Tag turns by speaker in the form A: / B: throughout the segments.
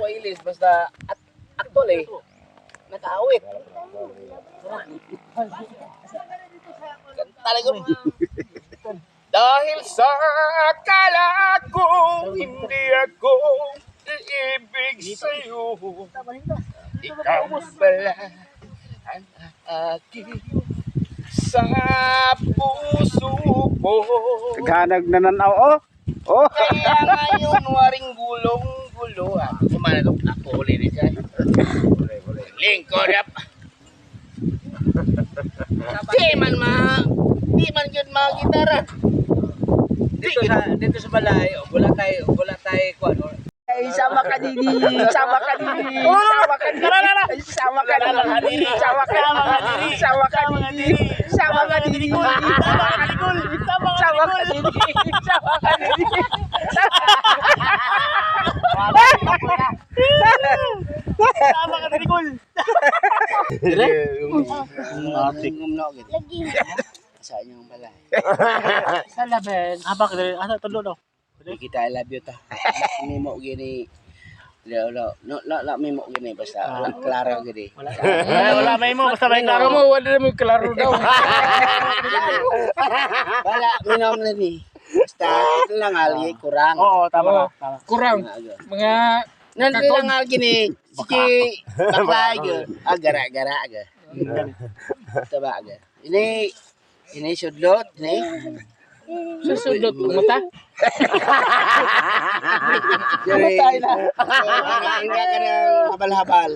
A: ilis basta actual eh. Nakaawit. Talaga dahil sa akala ko hindi ako iibig sa'yo, ikaw pala ang aking sa puso ko.
B: Ganag na nanaw, oh.
A: Kaya ngayon waring gulong-gulo at kumanalok ako ulit dyan. Lingkod up. Di man yun mga gitara.
C: Dito sa balay, wala tayo ko ano.
B: Sama ka dini, sama ka dini, sama ka dini, sama ka dini, sama ka dini, sama ka dini, sama ka dini, sama ka dini, sama ka dini, sama ka dini.
C: Tama ka diri kul.
A: Dire? Lagi. Sa inyong balay.
C: Sa laben. Abak diri asa tulo no.
A: Kita I love you ta. Mimo gini. La mimo gini basta klaro gini.
C: Wala may mo basta may
B: Klaro mo, wala mo klaro daw.
A: Wala minom na ni. Basta ito lang ali kurang.
C: Oo, tama.
B: Kurang. Mga
A: Nanti lang al gini. Sige baklay ge. Gara-gara ge. Taba ge. Ini sudlot ni.
B: susudot umuta.
A: Jadi enggak ka ng habal-habal.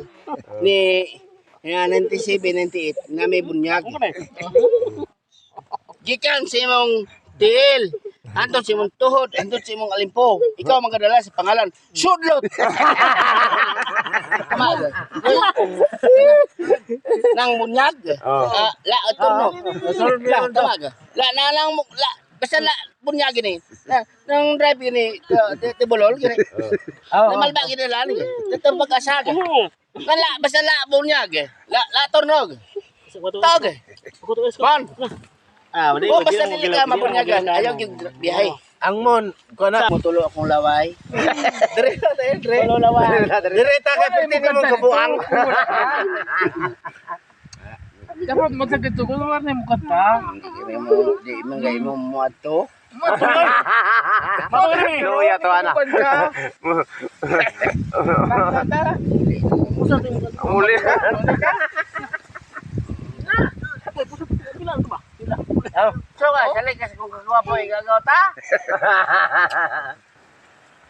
A: Ni 97, 98 nga may bunyag. Gikan sa imong tiil. Anton si imong tuhod, anton si imong alimpog. Ikaw magadala sa pangalan Sudlot. Tama. Nang bunyag. La turno. Tama. La na lang la basta la bunyag gini. Nang drive gini tibulol gini. Namalba gini la ni. Tetep pag-asaga. Wala basta la bunyag. La turno. Tawag. Kon. Oh, basta dili ka mabunyagan. Ayaw yung biyahe.
C: Ang mon, ko na
A: Mutulo akong laway.
C: dire dire. Tulo lawan. Dire ta ka pwede mo kabuang.
B: Dapat magsakit ko luar na mo kata.
A: Di man gay mo muadto.
C: Mabuli.
B: Luya to ana. Uli.
A: So ka, salik ka kung kagawa po, igagaw ta.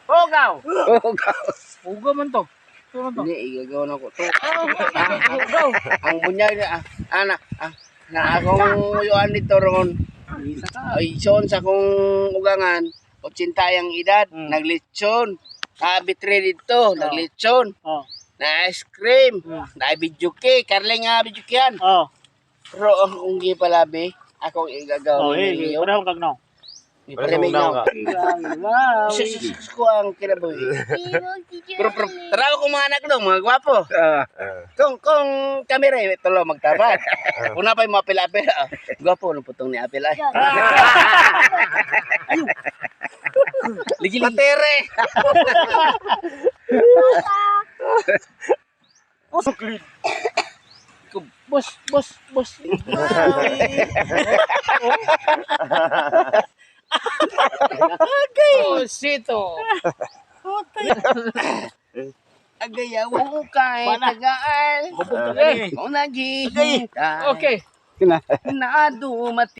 A: Hugaw.
B: Ugo man to.
A: Hindi, igagaw na ko to. Ang bunyag na, na akong uyuan dito ron. Ay, son sa kong ugangan, 80 ang edad, naglitsyon. Kabitre dito, naglitsyon. Na ice cream, na video cake, karling nga video cake yan. Pero ang unggi palabi, akong igagaw ni Leo.
C: Parang kag no.
A: Pareming nga. Sus ko ang kinabuhi. Pero taraw ko mga anak doon, mga gwapo. Kung kamera tulo magtapat. Una pa yung mga pila-pila. Gwapo nung putong ni Apil ay. Patere.
B: Bos. Oh, sito.
A: Agayaw kay tagaan. Mo nagihintay.
B: Okay.
A: Na dumati.